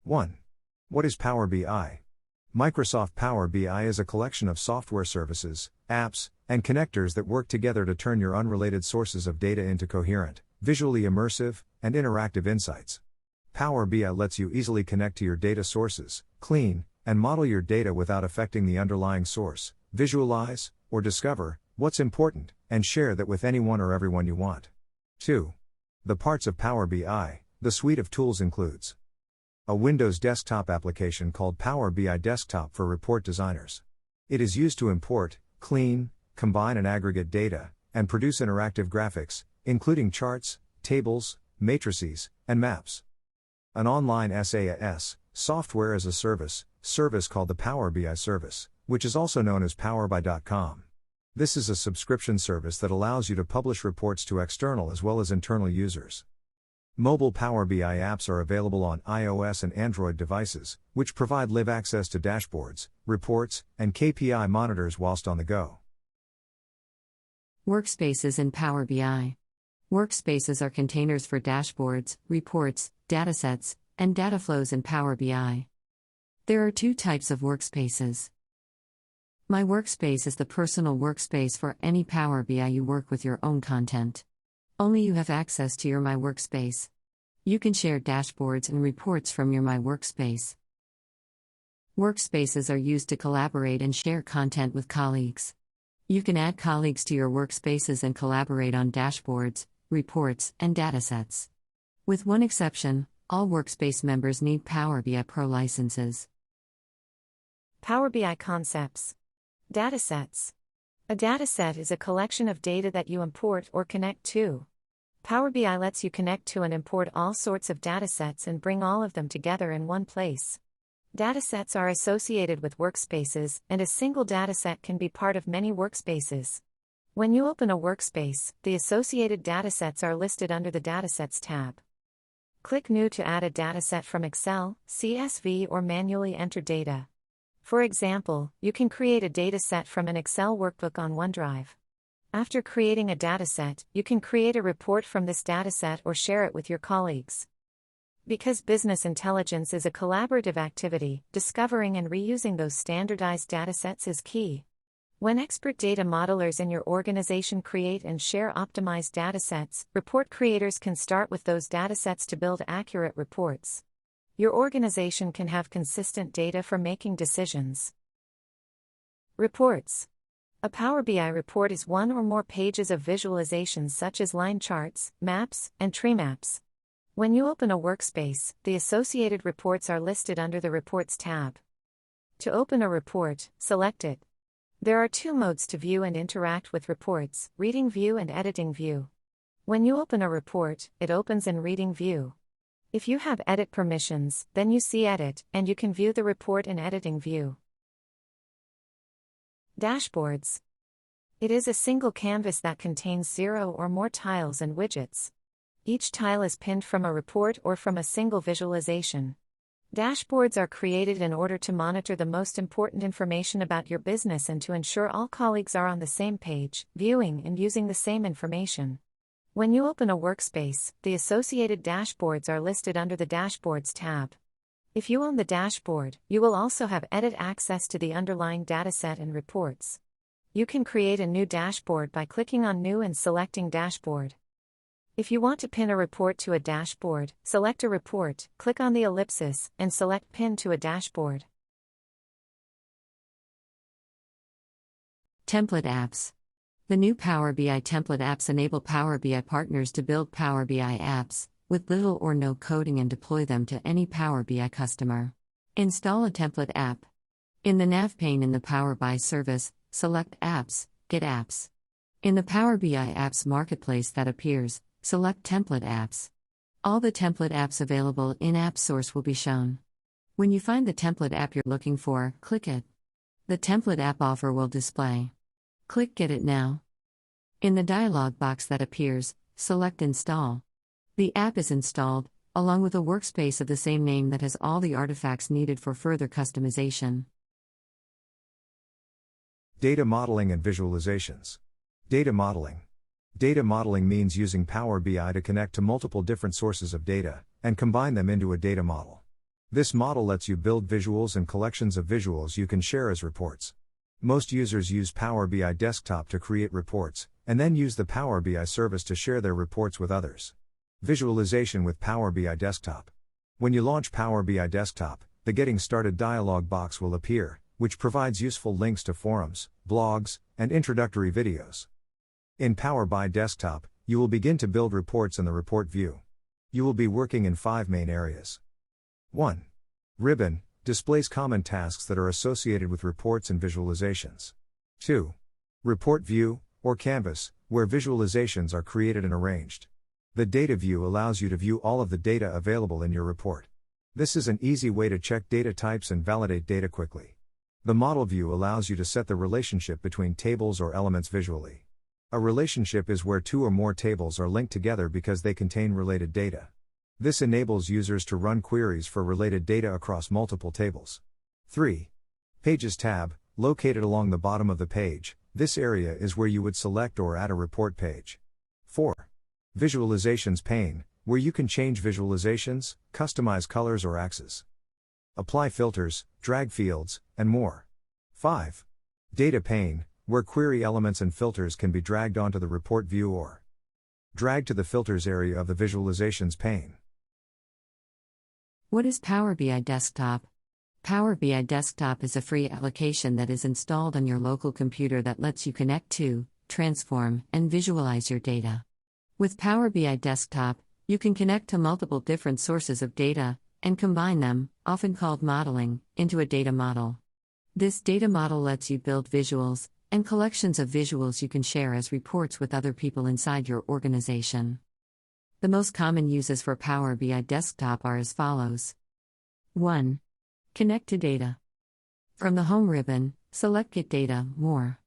1. What is Power BI? Microsoft Power BI is a collection of software services, apps, and connectors that work together to turn your unrelated sources of data into coherent, visually immersive, and interactive insights. Power BI lets you easily connect to your data sources, clean, and model your data without affecting the underlying source, visualize, or discover what's important, and share that with anyone or everyone you want. 2. The parts of Power BI. The suite of tools includes a Windows desktop application called Power BI Desktop for report designers. It is used to import, clean, combine and aggregate data, and produce interactive graphics, including charts, tables, matrices, and maps. An online SaaS, software as a service called the Power BI Service, which is also known as PowerBI.com. This is a subscription service that allows you to publish reports to external as well as internal users. Mobile Power BI apps are available on iOS and Android devices, which provide live access to dashboards, reports, and KPI monitors whilst on the go. Workspaces in Power BI. Workspaces are containers for dashboards, reports, datasets, and data flows in Power BI. There are two types of workspaces. My Workspace is the personal workspace for any Power BI you work with your own content. Only you have access to your My Workspace. You can share dashboards and reports from your My Workspace. Workspaces are used to collaborate and share content with colleagues. You can add colleagues to your workspaces and collaborate on dashboards, reports, and datasets. With one exception, all Workspace members need Power BI Pro licenses. Power BI concepts. Datasets. A dataset is a collection of data that you import or connect to. Power BI lets you connect to and import all sorts of datasets and bring all of them together in one place. Datasets are associated with workspaces, and a single dataset can be part of many workspaces. When you open a workspace, the associated datasets are listed under the Datasets tab. Click New to add a dataset from Excel, CSV, or manually enter data. For example, you can create a dataset from an Excel workbook on OneDrive. After creating a dataset, you can create a report from this dataset or share it with your colleagues. Because business intelligence is a collaborative activity, discovering and reusing those standardized datasets is key. When expert data modelers in your organization create and share optimized datasets, report creators can start with those datasets to build accurate reports. Your organization can have consistent data for making decisions. Reports. A Power BI report is one or more pages of visualizations such as line charts, maps, and tree maps. When you open a workspace, the associated reports are listed under the Reports tab. To open a report, select it. There are two modes to view and interact with reports: Reading View and Editing View. When you open a report, it opens in Reading View. If you have edit permissions, then you see Edit, and you can view the report in Editing View. Dashboards. It is a single canvas that contains 0 or more tiles and widgets. Each tile is pinned from a report or from a single visualization. Dashboards are created in order to monitor the most important information about your business and to ensure all colleagues are on the same page, viewing and using the same information. When you open a workspace, the associated dashboards are listed under the Dashboards tab. If you own the dashboard, you will also have edit access to the underlying dataset and reports. You can create a new dashboard by clicking on New and selecting Dashboard. If you want to pin a report to a dashboard, select a report, click on the ellipsis, and select Pin to a dashboard. Template apps. The new Power BI template apps enable Power BI partners to build Power BI apps, with little or no coding, and deploy them to any Power BI customer. Install a template app. In the nav pane in the Power BI service, select Apps, Get Apps. In the Power BI Apps Marketplace that appears, select Template Apps. All the template apps available in App Source will be shown. When you find the template app you're looking for, click it. The template app offer will display. Click Get It Now. In the dialog box that appears, select Install. The app is installed, along with a workspace of the same name that has all the artifacts needed for further customization. Data modeling and visualizations. Data modeling. Data modeling means using Power BI to connect to multiple different sources of data, and combine them into a data model. This model lets you build visuals and collections of visuals you can share as reports. Most users use Power BI Desktop to create reports, and then use the Power BI service to share their reports with others. Visualization with Power BI Desktop. When you launch Power BI Desktop, the Getting Started dialog box will appear, which provides useful links to forums, blogs, and introductory videos. In Power BI Desktop, you will begin to build reports in the report view. You will be working in 5 main areas. 1. Ribbon displays common tasks that are associated with reports and visualizations. 2. Report view, or canvas, where visualizations are created and arranged. The data view allows you to view all of the data available in your report. This is an easy way to check data types and validate data quickly. The model view allows you to set the relationship between tables or elements visually. A relationship is where 2 or more tables are linked together because they contain related data. This enables users to run queries for related data across multiple tables. 3. Pages tab, located along the bottom of the page. This area is where you would select or add a report page. 4. Visualizations pane, where you can change visualizations, customize colors or axes, apply filters, drag fields, and more. 5. Data pane, where query elements and filters can be dragged onto the report view or dragged to the filters area of the visualizations pane. What is Power BI Desktop? Power BI Desktop is a free application that is installed on your local computer that lets you connect to, transform, and visualize your data. With Power BI Desktop, you can connect to multiple different sources of data, and combine them, often called modeling, into a data model. This data model lets you build visuals, and collections of visuals you can share as reports with other people inside your organization. The most common uses for Power BI Desktop are as follows. 1. Connect to data. From the Home ribbon, select Get Data, More.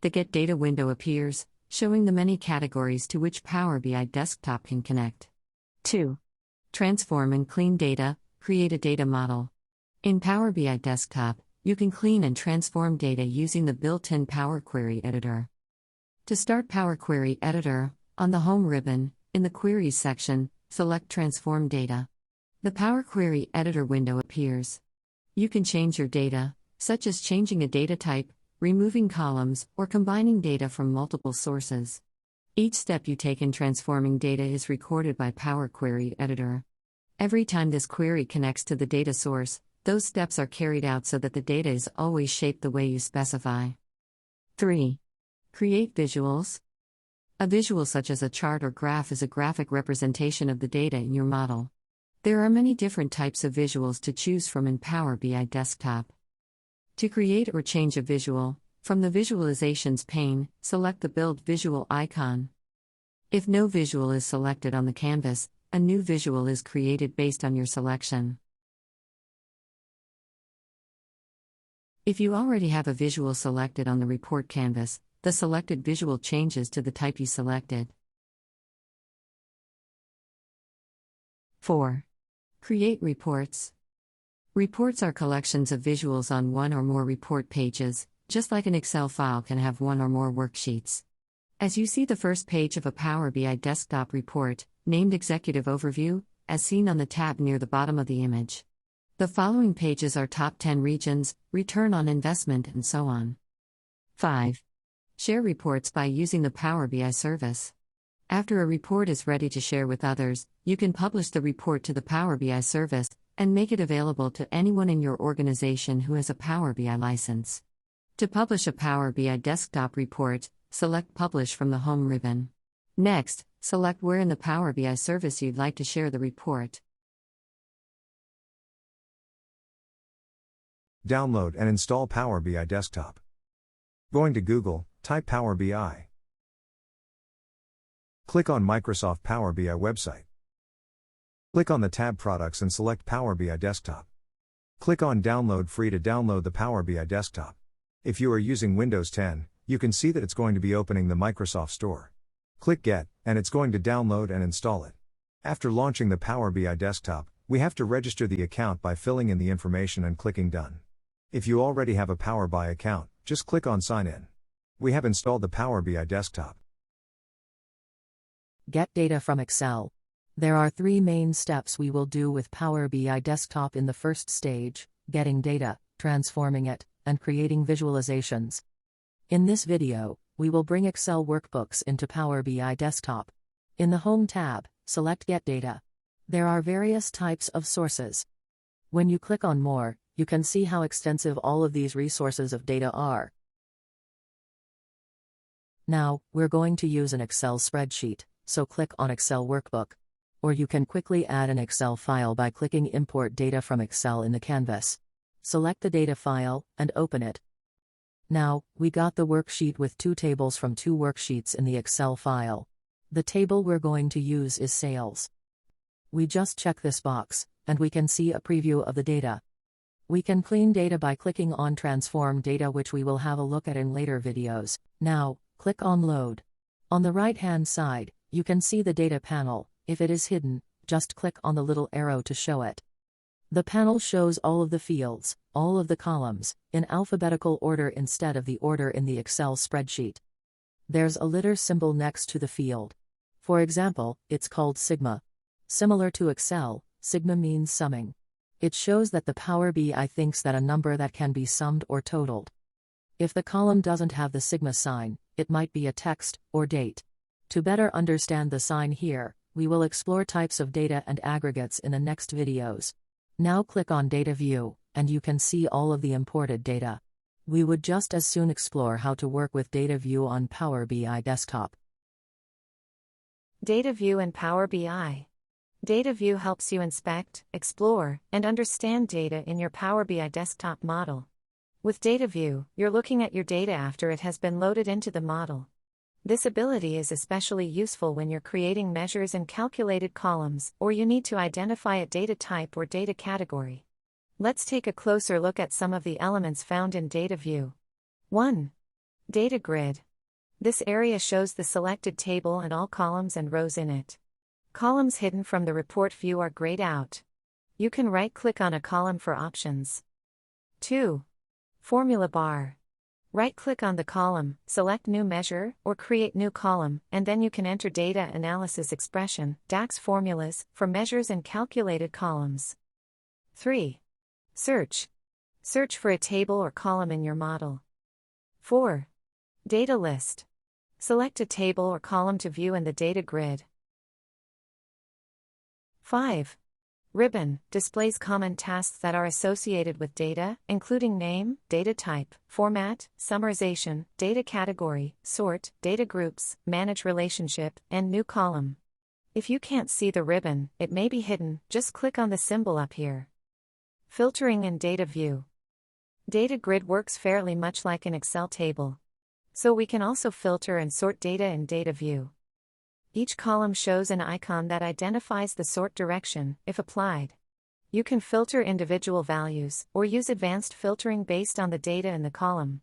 The Get Data window appears, showing the many categories to which Power BI Desktop can connect. 2. Transform and clean data, create a data model. In Power BI Desktop, you can clean and transform data using the built-in Power Query Editor. To start Power Query Editor, on the Home ribbon, in the Queries section, select Transform Data. The Power Query Editor window appears. You can change your data, such as changing a data type, removing columns, or combining data from multiple sources. Each step you take in transforming data is recorded by Power Query Editor. Every time this query connects to the data source, those steps are carried out so that the data is always shaped the way you specify. 3. Create visuals. A visual such as a chart or graph is a graphic representation of the data in your model. There are many different types of visuals to choose from in Power BI Desktop. To create or change a visual, from the Visualizations pane, select the Build Visual icon. If no visual is selected on the canvas, a new visual is created based on your selection. If you already have a visual selected on the report canvas, the selected visual changes to the type you selected. 4. Create reports. Reports are collections of visuals on one or more report pages, just like an Excel file can have one or more worksheets. As you see the first page of a Power BI Desktop report, named Executive Overview, as seen on the tab near the bottom of the image. The following pages are top 10 regions, return on investment, and so on. 5. Share reports by using the Power BI service. After a report is ready to share with others, you can publish the report to the Power BI service and make it available to anyone in your organization who has a Power BI license. To publish a Power BI Desktop report, select Publish from the Home ribbon. Next, select where in the Power BI service you'd like to share the report. Download and install Power BI Desktop. Going to Google, type Power BI. Click on Microsoft Power BI website. Click on the tab Products and select Power BI Desktop. Click on Download Free to download the Power BI Desktop. If you are using Windows 10, you can see that it's going to be opening the Microsoft Store. Click Get, and it's going to download and install it. After launching the Power BI Desktop, we have to register the account by filling in the information and clicking Done. If you already have a Power BI account, just click on Sign In. We have installed the Power BI Desktop. Get data from Excel. There are 3 main steps we will do with Power BI Desktop in the first stage: getting data, transforming it, and creating visualizations. In this video, we will bring Excel workbooks into Power BI Desktop. In the Home tab, select Get Data. There are various types of sources. When you click on More, you can see how extensive all of these resources of data are. Now, we're going to use an Excel spreadsheet, so click on Excel Workbook. Or you can quickly add an Excel file by clicking Import Data from Excel in the canvas. Select the data file, and open it. Now, we got the worksheet with 2 tables from 2 worksheets in the Excel file. The table we're going to use is Sales. We just check this box, and we can see a preview of the data. We can clean data by clicking on Transform Data, which we will have a look at in later videos. Now, click on Load. On the right-hand side, you can see the data panel. If it is hidden, just click on the little arrow to show it. The panel shows all of the fields, all of the columns, in alphabetical order instead of the order in the Excel spreadsheet. There's a liter symbol next to the field. For example, it's called sigma. Similar to Excel, sigma means summing. It shows that the Power BI thinks that a number that can be summed or totaled. If the column doesn't have the sigma sign, it might be a text or date. To better understand the sign here, we will explore types of data and aggregates in the next videos. Now click on Data View, and you can see all of the imported data. We would just as soon explore how to work with Data View on Power BI Desktop. Data View in Power BI. Data View helps you inspect, explore, and understand data in your Power BI Desktop model. With Data View, you're looking at your data after it has been loaded into the model. This ability is especially useful when you're creating measures in calculated columns, or you need to identify a data type or data category. Let's take a closer look at some of the elements found in Data View. 1. Data Grid. This area shows the selected table and all columns and rows in it. Columns hidden from the report view are grayed out. You can right-click on a column for options. 2. Formula Bar. Right-click on the column, select New Measure, or Create New Column, and then you can enter data analysis expression, DAX formulas, for measures in calculated columns. 3. Search. Search for a table or column in your model. 4. Data List. Select a table or column to view in the data grid. 5. Ribbon displays common tasks that are associated with data, including name, data type, format, summarization, data category, sort, data groups, manage relationship, and new column. If you can't see the ribbon, it may be hidden, just click on the symbol up here. Filtering in Data View. Data Grid works fairly much like an Excel table. So we can also filter and sort data in Data View. Each column shows an icon that identifies the sort direction, if applied. You can filter individual values, or use advanced filtering based on the data in the column.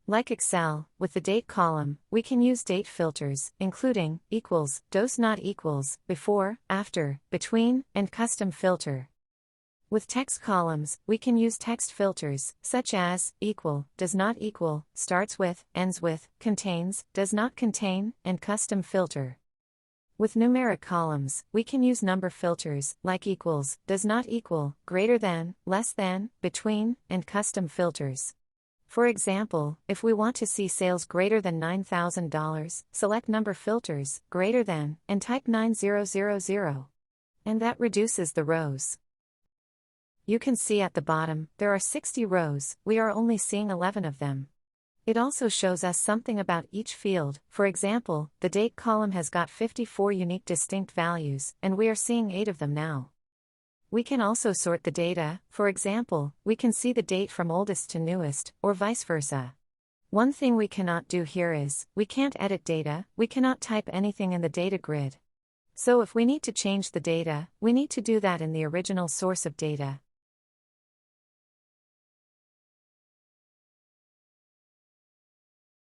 Like Excel, with the date column, we can use date filters, including equals, dos not equals, before, after, between, and custom filter. With text columns, we can use text filters, such as equal, does not equal, starts with, ends with, contains, does not contain, and custom filter. With numeric columns, we can use number filters, like equals, does not equal, greater than, less than, between, and custom filters. For example, if we want to see sales greater than $9,000, select number filters, greater than, and type 9000. And that reduces the rows. You can see at the bottom, there are 60 rows, we are only seeing 11 of them. It also shows us something about each field. For example, the date column has got 54 unique distinct values, and we are seeing 8 of them now. We can also sort the data. For example, we can see the date from oldest to newest, or vice versa. One thing we cannot do here is, we can't edit data, we cannot type anything in the data grid. So if we need to change the data, we need to do that in the original source of data.